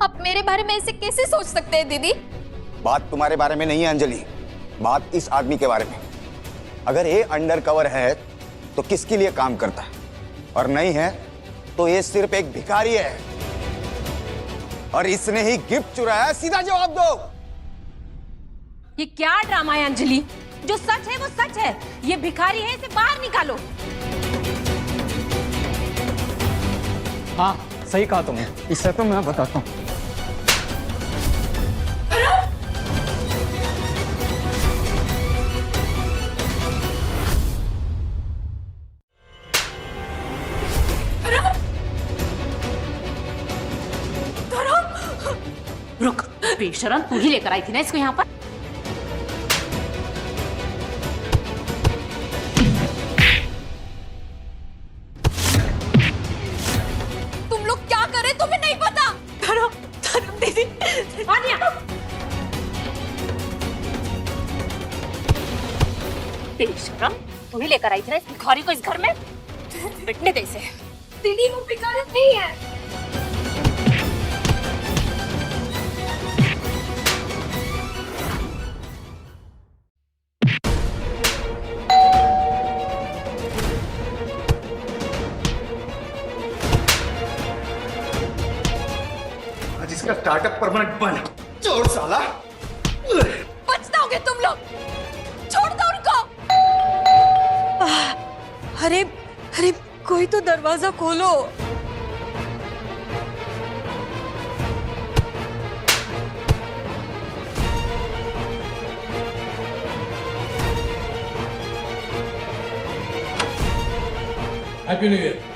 आप मेरे बारे में ऐसे कैसे सोच सकते हैं दीदी? बात तुम्हारे बारे में नहीं है अंजलि, बात इस आदमी के बारे में। अगर ये अंडरकवर है तो किसके लिए काम करता है, और नहीं है तो ये सिर्फ एक भिखारी है, और इसने ही गिफ्ट चुराया। सीधा जवाब दो। ये क्या ड्रामा है अंजलि? जो सच है वो सच है। ये भिखारी है, इसे बाहर निकालो। हाँ, सही कहा तुमने। इससे तो मैं बताता हूँ। रुक, बेशरम, तू ही लेकर आई थी ना इसको यहाँ पर? तुम लोग क्या कर रहे तुम्हें नहीं पता? धर्म दीदी, आनिया, बेशरम, तू ही लेकर आई थी ना इस भिखारी को इस घर में? पिटने दे इसे। दीदी, वो भिखारी नहीं है। इसका स्टार्टअप परमानेंट बंद। चोर साला। पछताओगे तुम लोग। छोड़ दो उनको। अरे अरे, कोई तो दरवाजा खोलो। Happy new year.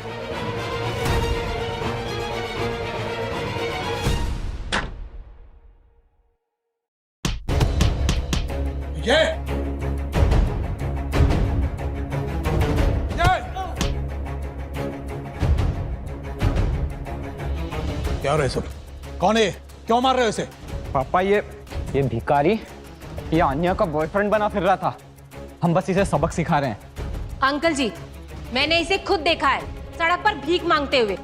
क्या हो रहा है सब? कौन है? क्यों मार रहे हो इसे? पापा, ये भिखारी ये आन्या का बॉयफ्रेंड बना फिर रहा था। हम बस इसे सबक सिखा रहे हैं। अंकल जी, मैंने इसे खुद देखा है सड़क पर भीख मांगते हुए।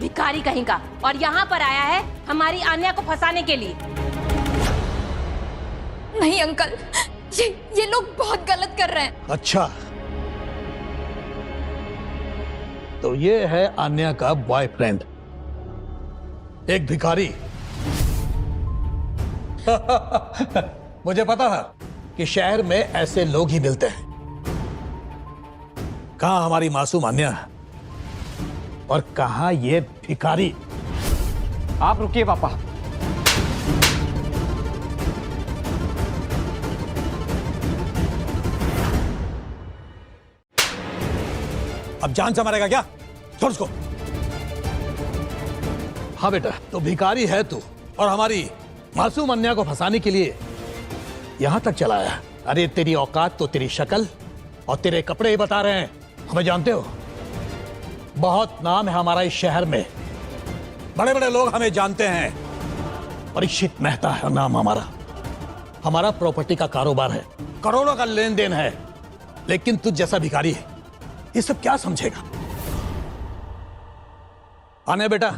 भिखारी कहीं का, और यहाँ पर आया है हमारी आन्या को फंसाने के लिए। नहीं अंकल, ये लोग बहुत गलत कर रहे हैं। अच्छा, तो ये है आन्या का बॉयफ्रेंड, एक भिखारी। मुझे पता था कि शहर में ऐसे लोग ही मिलते हैं। कहां हमारी मासूम अन्या और कहां ये भिखारी। आप रुकिए पापा। अब जान से मारेगा क्या? छोड़ उसको। हाँ बेटा, तो भिखारी है तू और हमारी मासूम अन्या को फंसाने के लिए यहां तक चला आया। अरे तेरी औकात तो तेरी शक्ल और तेरे कपड़े ही बता रहे हैं। हमें जानते हो, बहुत नाम है हमारा इस शहर में, बड़े बड़े लोग हमें जानते हैं। परीक्षित मेहता है नाम हमारा। हमारा प्रॉपर्टी का कारोबार है, करोड़ों का लेन देन है। लेकिन तुझ जैसा भिखारी है ये सब क्या समझेगा? आने बेटा,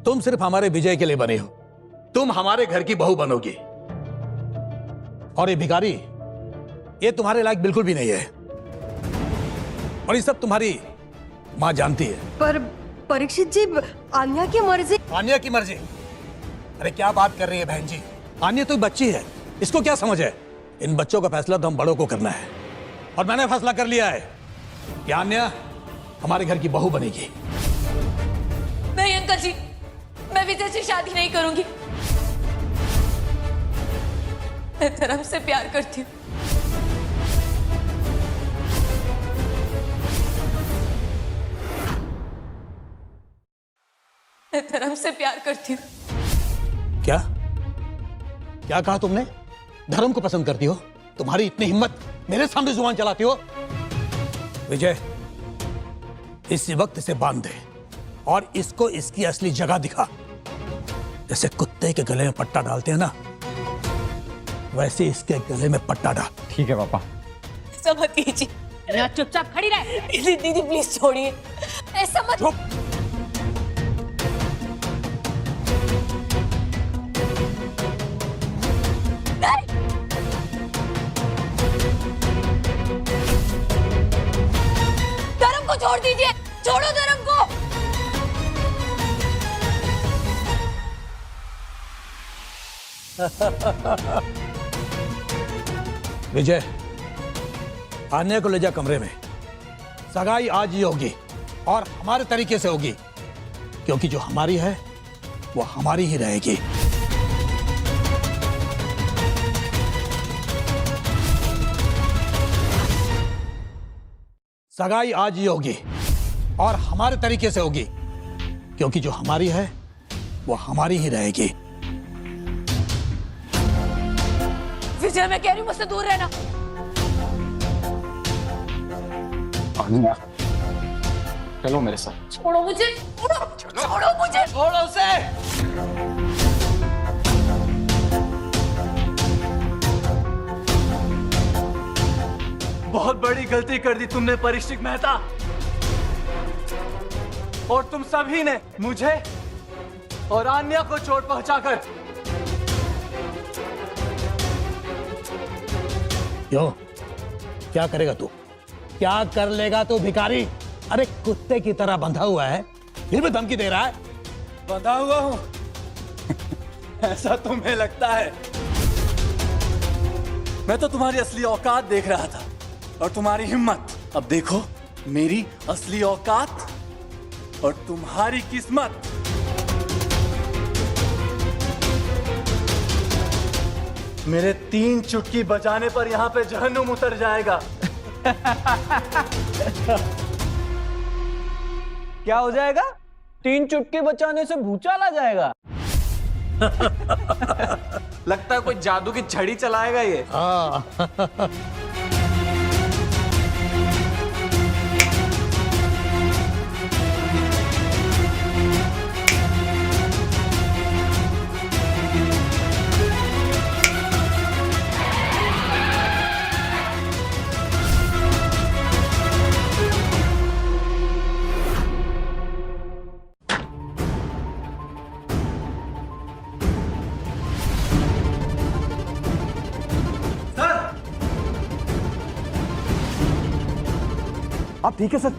तुम सिर्फ हमारे विजय के लिए बने हो। तुम हमारे घर की बहू बनोगी। और ये भिखारी, ये तुम्हारे लायक बिल्कुल भी नहीं है। और ये सब तुम्हारी मां जानती है। पर परीक्षित जी, आन्या की मर्जी। आन्या की मर्जी? अरे क्या बात कर रही है बहन जी? आन्या तो बच्ची है, इसको क्या समझ है? इन बच्चों का फैसला तो हम बड़ों को करना है। और मैंने फैसला कर लिया है कि आन्या हमारे घर की बहू बनेगी। नहीं अंकल जी, मैं विजय से शादी नहीं करूंगी। मैं धर्म से प्यार करती हूँ। मैं धर्म से प्यार करती हूँ। क्या क्या कहा तुमने? धर्म को पसंद करती हो? तुम्हारी इतनी हिम्मत, मेरे सामने जुबान चलाती हो? विजय, इसी वक्त इसे बांध दे और इसको इसकी असली जगह दिखा। जैसे कुत्ते के गले में पट्टा डालते हैं ना, वैसे इसके गले में पट्टा डाल। ठीक है पापा। ऐसा मत कीजिए। यहाँ चुपचाप खड़ी रहे। दीदी प्लीज छोड़िए, ऐसा मत। धर्म को छोड़ दीजिए, छोड़ो धर्म को। विजय, आन्या को ले जा कमरे में। सगाई आज ही होगी और हमारे तरीके से होगी, क्योंकि जो हमारी है वो हमारी ही रहेगी। सगाई आज ही होगी और हमारे तरीके से होगी, क्योंकि जो हमारी है वो हमारी ही रहेगी। विजय, मैं कह रही हूँ मुझसे दूर रहना। चलो मेरे साथ। छोड़ो मुझे, छोड़ो मुझे, छोड़ो उसे। बहुत बड़ी गलती कर दी तुमने परीक्षित मेहता, और तुम सभी ने मुझे और आन्या को चोट पहुंचाकर। क्यों? क्या करेगा तू? क्या कर लेगा तू भिखारी? अरे कुत्ते की तरह बंधा हुआ है, फिर भी धमकी दे रहा है। बंधा हुआ हूं? ऐसा तुम्हें लगता है? मैं तो तुम्हारी असली औकात देख रहा था और तुम्हारी हिम्मत। अब देखो मेरी असली औकात और तुम्हारी किस्मत। मेरे 3 चुटकी बजाने पर यहां पे जहन्नुम उतर जाएगा। क्या हो जाएगा? 3 चुटकी बचाने से भूचाल आ जाएगा। लगता है कोई जादू की छड़ी चलाएगा ये। आप ठीक है सर?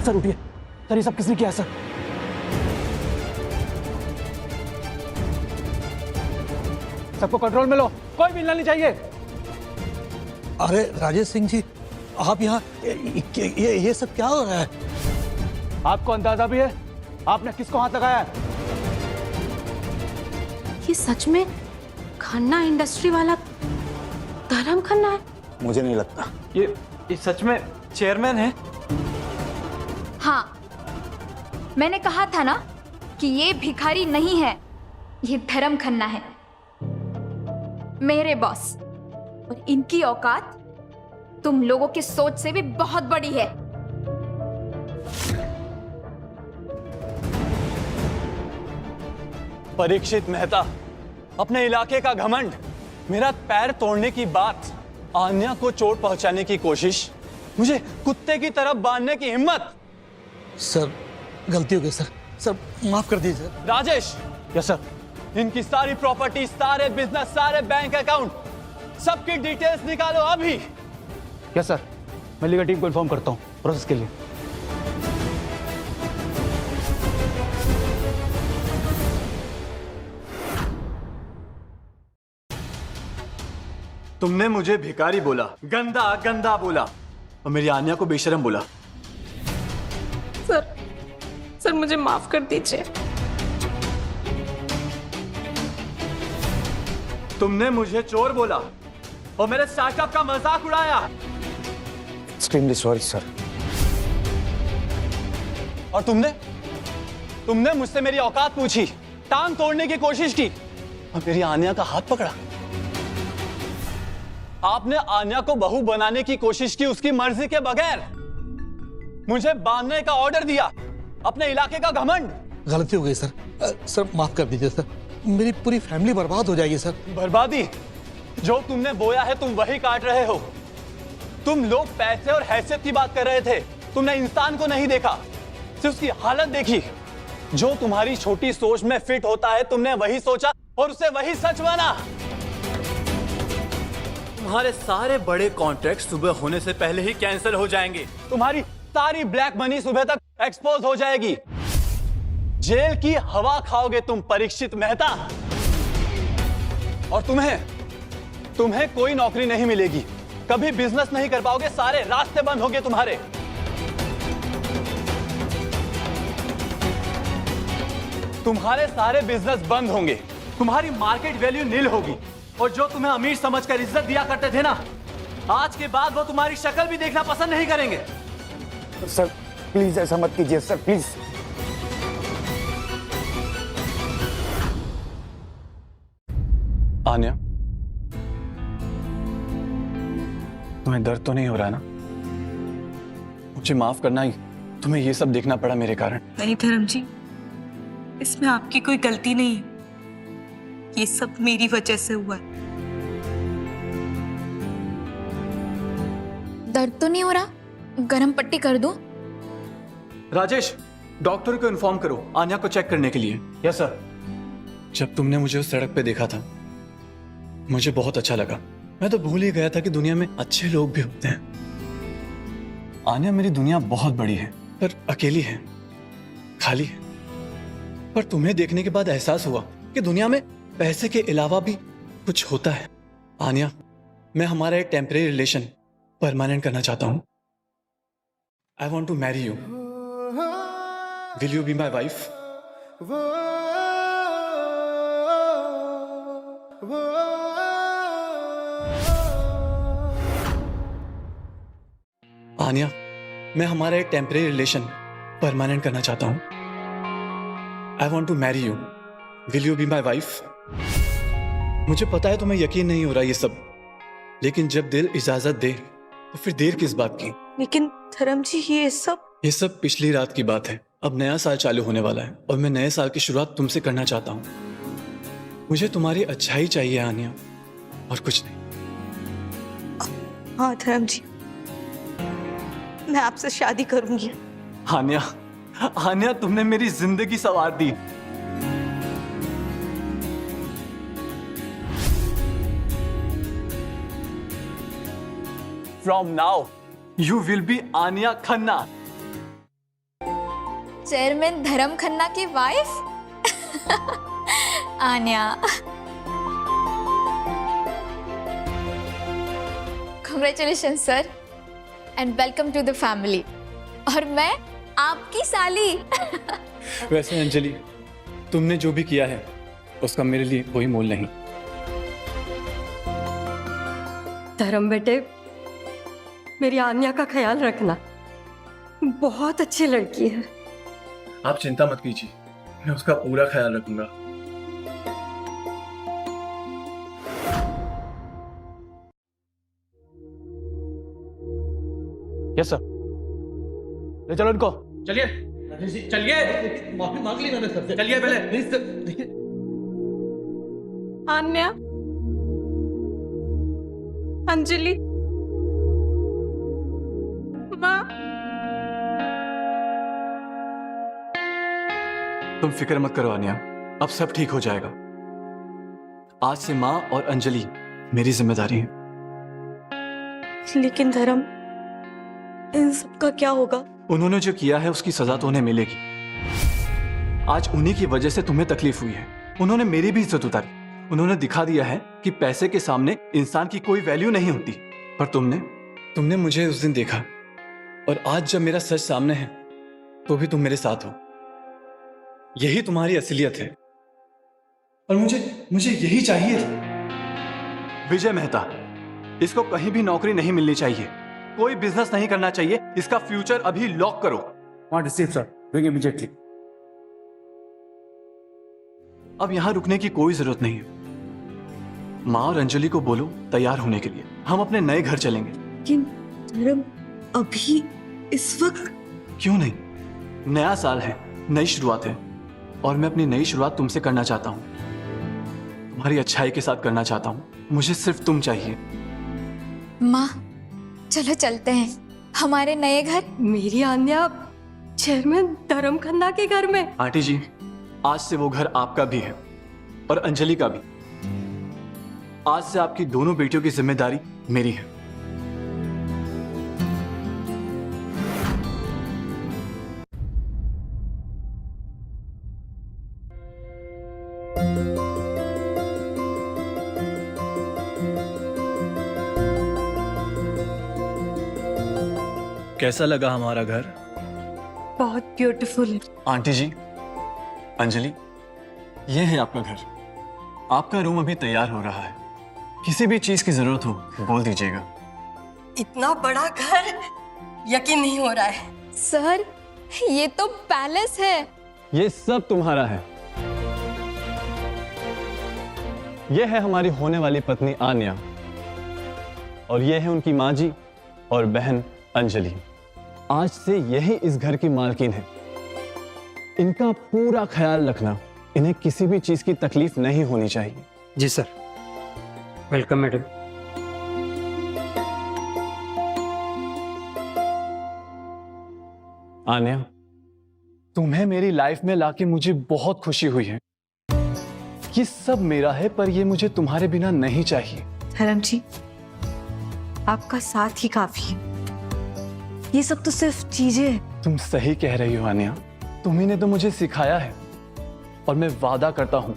सर उठिए सर, ये सब किसने किया सर? सबको कंट्रोल में लो, कोई मिलना नहीं चाहिए। अरे राजेश सिंह जी, आप यहाँ ये सब क्या हो रहा है? आपको अंदाजा भी है आपने किसको हाथ लगाया है? ये सच में खन्ना इंडस्ट्री वाला धर्म खन्ना है? मुझे नहीं लगता। ये सच में चेयरमैन है? हाँ, मैंने कहा था ना कि ये भिखारी नहीं है, ये धर्म खन्ना है, मेरे बॉस। और इनकी औकात तुम लोगों की सोच से भी बहुत बड़ी है। परीक्षित मेहता, अपने इलाके का घमंड, मेरा पैर तोड़ने की बात, आन्या को चोट पहुंचाने की कोशिश, मुझे कुत्ते की तरफ बांधने की हिम्मत। सर गलती हो गई सर, सर माफ कर दीजिए। Rajesh, yes sir. इनकी सारी प्रॉपर्टी, सारे बिजनेस, सारे बैंक अकाउंट, सबकी डिटेल्स निकालो अभी। यस सर, मैं लीगल टीम को इन्फॉर्म करता हूँ प्रोसेस के लिए। तुमने मुझे भिखारी बोला, गंदा गंदा बोला, और मेरी आन्या को बेशरम बोला। सर मुझे माफ कर दीजिए। तुमने मुझे चोर बोला और मेरे स्टार्टअप का मजाक उड़ाया। Extremely sorry sir. और तुमने मुझसे मेरी औकात पूछी, टांग तोड़ने की कोशिश की और मेरी आन्या का हाथ पकड़ा। आपने आन्या को बहू बनाने की कोशिश की उसकी मर्जी के बगैर। मुझे बांधने का ऑर्डर दिया, अपने इलाके का घमंड। गलती हो गई सर, सर माफ कर दीजिए सर, मेरी पूरी फैमिली बर्बाद हो जाएगी सर। बर्बादी? जो तुमने बोया है तुम वही काट रहे हो। तुम लोग पैसे और हैसियत की बात कर रहे थे, तुमने इंसान को नहीं देखा, सिर्फ उसकी हालत देखी। जो तुम्हारी छोटी सोच में फिट होता है तुमने वही सोचा और उसे वही सच माना। तुम्हारे सारे बड़े कॉन्ट्रैक्ट सुबह होने से पहले ही कैंसिल हो जाएंगे। तुम्हारी सारी ब्लैक मनी सुबह तक एक्सपोज हो जाएगी। जेल की हवा खाओगे तुम परीक्षित मेहता। और तुम्हें कोई नौकरी नहीं मिलेगी, कभी बिजनेस नहीं कर पाओगे, सारे रास्ते बंद होंगे तुम्हारे। तुम्हारे सारे बिजनेस बंद होंगे, तुम्हारी मार्केट वैल्यू नील होगी, और जो तुम्हें अमीर समझकर इज्जत दिया करते थे ना, आज के बाद वो तुम्हारी शक्ल भी देखना पसंद नहीं करेंगे। सर प्लीज ऐसा मत कीजिए सर, प्लीज। आन्या, तुम्हें दर्द तो नहीं हो रहा ना? मुझे माफ करना, ही तुम्हें ये सब देखना पड़ा मेरे कारण। नहीं धर्म जी, इसमें आपकी कोई गलती नहीं है, ये सब मेरी वजह से हुआ है। दर्द तो नहीं हो रहा? गरम पट्टी कर दूं? राजेश, डॉक्टर को इन्फॉर्म करो आन्या को चेक करने के लिए। Yes sir. जब तुमने मुझे उस सड़क पे देखा था मुझे बहुत अच्छा लगा। मैं तो भूल ही गया था कि दुनिया में अच्छे लोग भी होते हैं। आन्या, मेरी दुनिया बहुत बड़ी है पर अकेली है, खाली है। पर तुम्हें देखने के बाद एहसास हुआ कि दुनिया में पैसे के अलावा भी कुछ होता है। आन्या, मैं हमारा एक टेम्परेरी रिलेशन परमानेंट करना चाहता हूं। I want to marry you. Will you be my wife? Anya, मैं हमारा एक टेम्परेरी रिलेशन परमानेंट करना चाहता हूं। I want to marry you. Will you be my wife? मुझे पता है तुम्हें यकीन नहीं हो रहा ये सब, लेकिन जब दिल इजाजत दे तो फिर देर किस बात की? लेकिन धर्म जी ये सब पिछली रात की बात है। अब नया साल चालू होने वाला है और मैं नए साल की शुरुआत तुमसे करना चाहता हूँ। मुझे तुम्हारी अच्छाई चाहिए आन्या, और कुछ नहीं। हाँ धर्म जी, मैं आपसे शादी करूंगी। आन्या, आन्या, तुमने मेरी जिंदगी संवार दी। From now, you will be Anya Khanna. Chairman Dharam Khanna की wife Anya. Congratulation sir and welcome to the family. और मैं आपकी साली। वैसे अंजलि, तुमने जो भी किया है उसका मेरे लिए कोई मोल नहीं। धर्म बेटे, मेरी आन्या का ख्याल रखना, बहुत अच्छी लड़की है। आप चिंता मत कीजिए, मैं उसका पूरा ख्याल रखूंगा। Yes sir. ले चलो इनको। चलिए चलिए, माफी मांग ली मैंने सबसे। चलिए पहले प्लीज सर। आन्या, अंजलि, माँ। तुम फिक्र मत करो आन्या, अब सब ठीक हो जाएगा। आज से माँ और अंजलि मेरी जिम्मेदारी है। लेकिन धर्म, इन सब का क्या होगा? उन्होंने जो किया है उसकी सजा तो उन्हें मिलेगी। आज उन्हीं की वजह से तुम्हें तकलीफ हुई है। उन्होंने मेरी भी इज्जत उतारी। उन्होंने दिखा दिया है कि पैसे के सामने इंसान की कोई वैल्यू नहीं होती। पर तुमने मुझे उस दिन देखा, और आज जब मेरा सच सामने है तो भी तुम मेरे साथ हो। यही तुम्हारी असलियत है, और मुझे यही चाहिए। विजय मेहता, इसको कहीं भी नौकरी नहीं मिलनी चाहिए, कोई बिजनेस नहीं करना चाहिए। इसका फ्यूचर अभी लॉक करो। अब यहां रुकने की कोई जरूरत नहीं है। माँ और अंजलि को बोलो तैयार होने के लिए, हम अपने नए घर चलेंगे। लेकिन धर्म, अभी इस वक्त? क्यों नहीं, नया साल है, नई शुरुआत है, और मैं अपनी नई शुरुआत तुमसे करना चाहता हूँ। तुम्हारी अच्छाई के साथ करना चाहता हूँ। मुझे सिर्फ तुम चाहिए। माँ, चलो चलते हैं हमारे नए घर। मेरी आन्या चेयरमैन धर्म खन्ना के घर में। आंटी जी, आज से वो घर आपका भी है और अंजलि का भी। आज से आपकी दोनों बेटियों की जिम्मेदारी मेरी है। कैसा लगा हमारा घर? बहुत ब्यूटीफुल। आंटी जी, अंजलि, ये है आपका घर। आपका रूम अभी तैयार हो रहा है। किसी भी चीज की जरूरत हो बोल दीजिएगा। इतना बड़ा घर यकीन नहीं हो रहा है। सर, ये तो पैलेस है। ये सब तुम्हारा है। ये है हमारी होने वाली पत्नी आन्या, और ये है उनकी माँ जी और बहन अंजलि। आज से यही इस घर की मालकिन है। इनका पूरा ख्याल रखना। इन्हें किसी भी चीज की तकलीफ नहीं होनी चाहिए। जी सर। Welcome madam. आन्या, तुम्हें मेरी लाइफ में लाके मुझे बहुत खुशी हुई है। ये सब मेरा है, पर ये मुझे तुम्हारे बिना नहीं चाहिए। धर्म जी, आपका साथ ही काफी है। ये सब तो सिर्फ चीजें हैं। तुम सही कह रही हो आन्या, तुम्ही ने तो मुझे सिखाया है, और मैं वादा करता हूं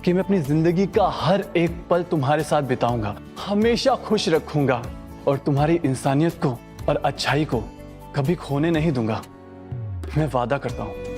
कि मैं अपनी जिंदगी का हर एक पल तुम्हारे साथ बिताऊंगा, हमेशा खुश रखूंगा, और तुम्हारी इंसानियत को और अच्छाई को कभी खोने नहीं दूंगा। मैं वादा करता हूं।